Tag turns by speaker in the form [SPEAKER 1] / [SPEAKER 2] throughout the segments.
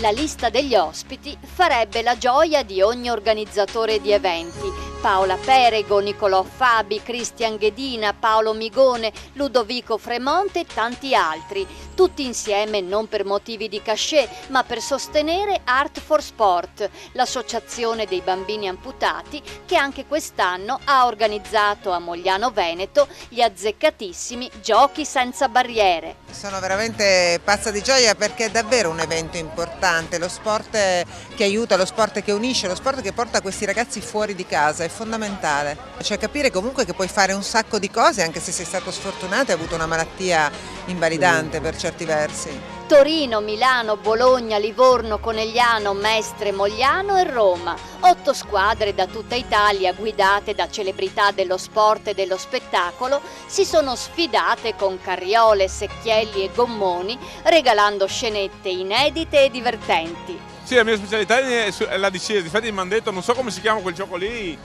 [SPEAKER 1] La lista degli ospiti farebbe la gioia di ogni organizzatore di eventi. Paola Perego, Nicolò Fabi, Cristian Ghedina, Paolo Migone, Ludovico Fremonte e tanti altri, tutti insieme non per motivi di cachet, ma per sostenere Art for Sport, l'associazione dei bambini amputati che anche quest'anno ha organizzato a Mogliano Veneto gli azzeccatissimi Giochi senza barriere.
[SPEAKER 2] Sono veramente pazza di gioia perché è davvero un evento importante, lo sport che aiuta, lo sport che unisce, lo sport che porta questi ragazzi fuori di casa, è fondamentale. Cioè capire comunque che puoi fare un sacco di cose anche se sei stato sfortunato e hai avuto una malattia invalidante per certi versi.
[SPEAKER 1] Torino, Milano, Bologna, Livorno, Conegliano, Mestre, Mogliano e Roma. 8 squadre da tutta Italia guidate da celebrità dello sport e dello spettacolo si sono sfidate con carriole, secchielli e gommoni, regalando scenette inedite e divertenti.
[SPEAKER 3] Sì, la mia specialità è la discesa, difatti mi hanno detto, non so come si chiama quel gioco lì,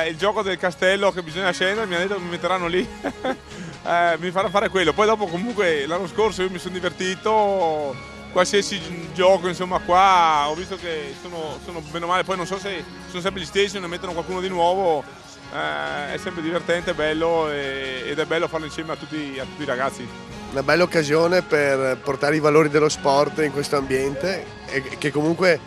[SPEAKER 3] il gioco del castello che bisogna scendere, mi hanno detto che mi metteranno lì, mi faranno fare quello. Poi dopo comunque l'anno scorso io mi sono divertito, qualsiasi gioco insomma qua, ho visto che sono bene o male, poi non so se sono sempre gli stessi o ne mettono qualcuno di nuovo, è sempre divertente, è bello ed è bello farlo insieme a tutti i ragazzi.
[SPEAKER 4] Una bella occasione per portare i valori dello sport in questo ambiente e che comunque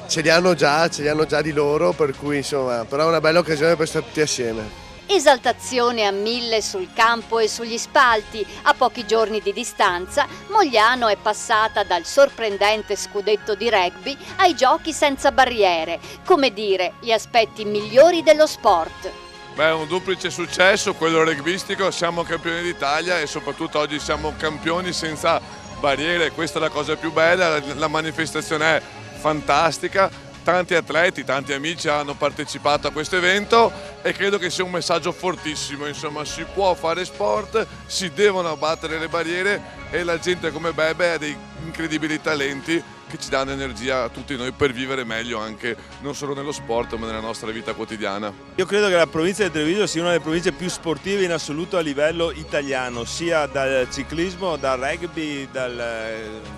[SPEAKER 4] ce li hanno già di loro, per cui insomma, però è una bella occasione per stare tutti assieme.
[SPEAKER 1] Esaltazione a 1000 sul campo e sugli spalti. A pochi giorni di distanza, Mogliano è passata dal sorprendente scudetto di rugby ai giochi senza barriere, come dire, gli aspetti migliori dello sport.
[SPEAKER 5] Beh, un duplice successo, quello rugbyistico, siamo campioni d'Italia e soprattutto oggi siamo campioni senza barriere, questa è la cosa più bella, la manifestazione è fantastica, tanti atleti, tanti amici hanno partecipato a questo evento e credo che sia un messaggio fortissimo, insomma si può fare sport, si devono abbattere le barriere e la gente come Bebe ha dei incredibili talenti che ci danno energia a tutti noi per vivere meglio anche non solo nello sport ma nella nostra vita quotidiana.
[SPEAKER 6] Io credo che la provincia di Treviso sia una delle province più sportive in assoluto a livello italiano, sia dal ciclismo, dal rugby,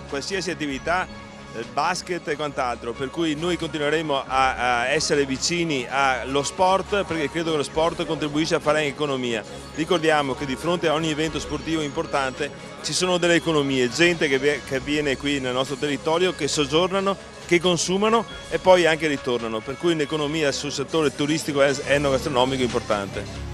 [SPEAKER 6] qualsiasi attività, basket e quant'altro, per cui noi continueremo a essere vicini allo sport perché credo che lo sport contribuisce a fare anche economia. Ricordiamo che di fronte a ogni evento sportivo importante ci sono delle economie, gente che viene qui nel nostro territorio, che soggiornano, che consumano e poi anche ritornano, per cui un'economia sul settore turistico e enogastronomico importante.